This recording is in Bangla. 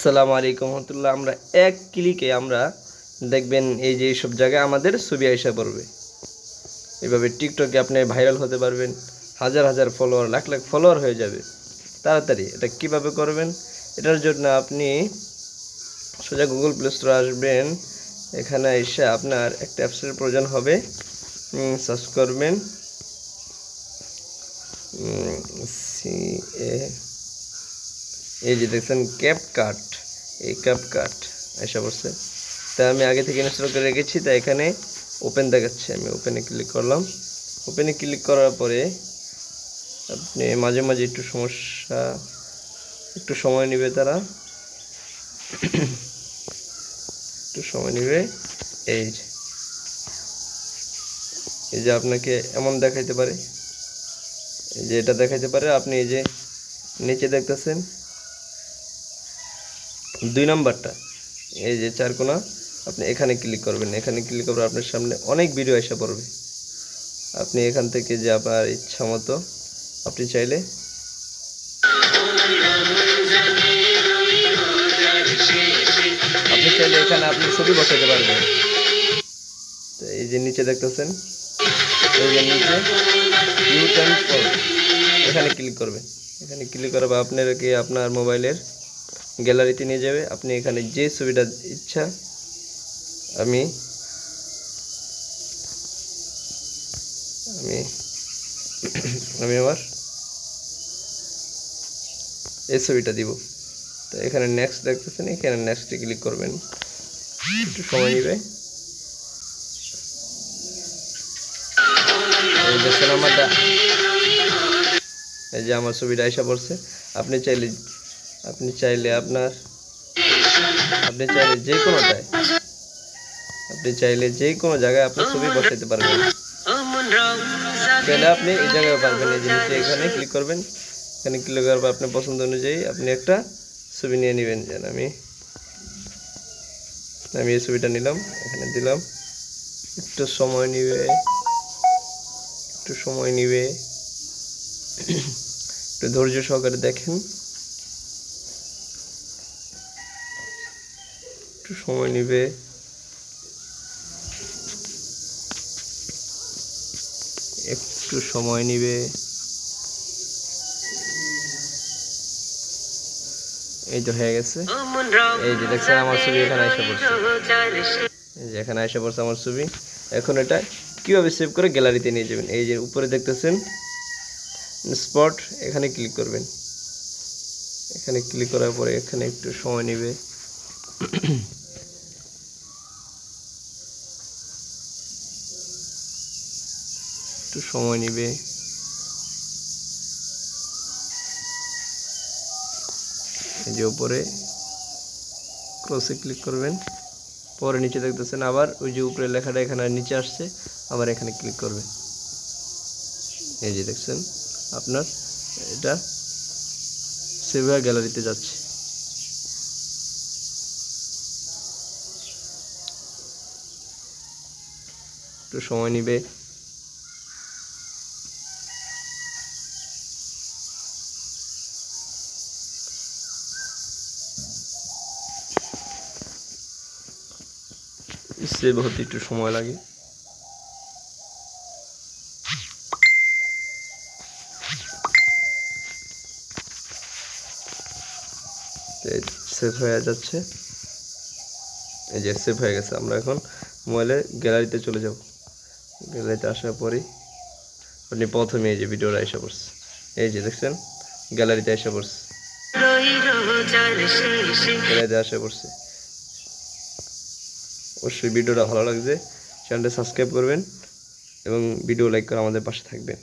আসসালামু আলাইকুম রহমতুল্লাহ। আমরা এক ক্লিকে আমরা দেখবেন এই যে সব জায়গায় আমাদের ছবি আইসা পড়বে। এভাবে টিকটকে আপনি ভাইরাল হতে পারবেন, হাজার হাজার ফলোয়ার, লাখ লাখ ফলোয়ার হয়ে যাবে তাড়াতাড়ি। এটা কিভাবে করবেন? এটার জন্য আপনি সোজা গুগল প্লে স্টোরে আসবেন। এখানে এসে আপনার একটা অ্যাপসের প্রয়োজন হবে। সার্চ করবেন এই যে দেখছেন ক্যাপকাট, এই ক্যাপকাট এসে পড়ছে। তাই আমি আগে থেকে ইনস্টল করে রেখেছি, তাই এখানে ওপেন দেখাচ্ছে। আমি ওপেনে ক্লিক করলাম। ওপেনে ক্লিক করার পরে আপনি মাঝে মাঝে একটু সময় নেবে, তারা একটু সময় নেবে। এই যে আপনাকে এমন দেখাইতে পারে, এই যে এটা দেখাইতে পারে। আপনি এই যে নিচে দেখতেছেন 2 নাম্বারটা, এই যে 4 কোণা, আপনি এখানে ক্লিক করবেন। এখানে ক্লিক করলে আপনার সামনে অনেক ভিডিও এসে পড়বে। আপনি এখান থেকে যে আপনার ইচ্ছা মতো আপনি চাইলে এখানে আপনি ছবি বসাতে পারবেন। তো এই যে নিচে দেখতেছেন, এই যে নিচে ইউ ক্যান ফলো, এখানে ক্লিক করবেন। এখানে ক্লিক করার পর আপনাকে আপনার মোবাইলের গ্যালারিতে নিয়ে যাবে। আপনি এখানে যে ছবিটা ইচ্ছা, আমি আমার এই ছবিটা দিব। তো এখানে নেক্সট দেখতেছেন, এখানে নেক্সটে ক্লিক করবেন। একটু সময় নেবে। এই দেখছেন আমারটা, এই যে আমার ছবিটা আইসা পড়ছে। আপনি চাইলে যে কোনো জায়গায় আপনার ছবি বসাইতে পারবেন। তাহলে আপনি এই জায়গায় পারবেন। এই জিনিসটা এখানে ক্লিক করবেন। এখানে ক্লিক করার পর আপনার পছন্দ অনুযায়ী আপনি একটা ছবি নিয়ে নেবেন। যেন আমি এই ছবিটা নিলাম, এখানে দিলাম। একটু সময় নিবে, একটু ধৈর্য সহকারে দেখেন। একটু সময় নিবে। এই তো হয়ে গেছে। এই যে দেখছেন আমার ছবি এখানে এসে পড়ছে। এই যে এখানে এসে পড়ছে আমার ছবি। এখন এটা কিভাবে সেভ করে গ্যালারিতে নিয়ে যাবেন? এই যে উপরে দেখতেছেন স্পট, এখানে ক্লিক করবেন। এখানে ক্লিক করার পরে এখানে একটু সময় নেবে। এই যে উপরে ক্রসে ক্লিক করবেন। পরে নিচে দেখতেছেন আবার ওই যে উপরে লেখাটা এখানে নিচে আসছে, আবার এখানে ক্লিক করবেন। এই যে দেখছেন আপনার এটা সেভ হয়ে গ্যালারিতে যাচ্ছে। একটু সময় নিবে। সেভ হতে একটু সময় লাগে। সেভ হয়ে যাচ্ছে। এই যে সেভ হয়ে গেছে। আমরা এখন মোবাইলে গ্যালারিতে চলে যাব। গ্যালারিতে আসার পরেই আপনি প্রথমে এই যে ভিডিওটা এসে পড়ছে। এই যে দেখছেন গ্যালারিতে এসে পড়ছে। অবশ্যই ভিডিওটা ভালো লাগছে, চ্যানেলটা সাবস্ক্রাইব করবেন এবং ভিডিও লাইক করে আমাদের পাশে থাকবেন।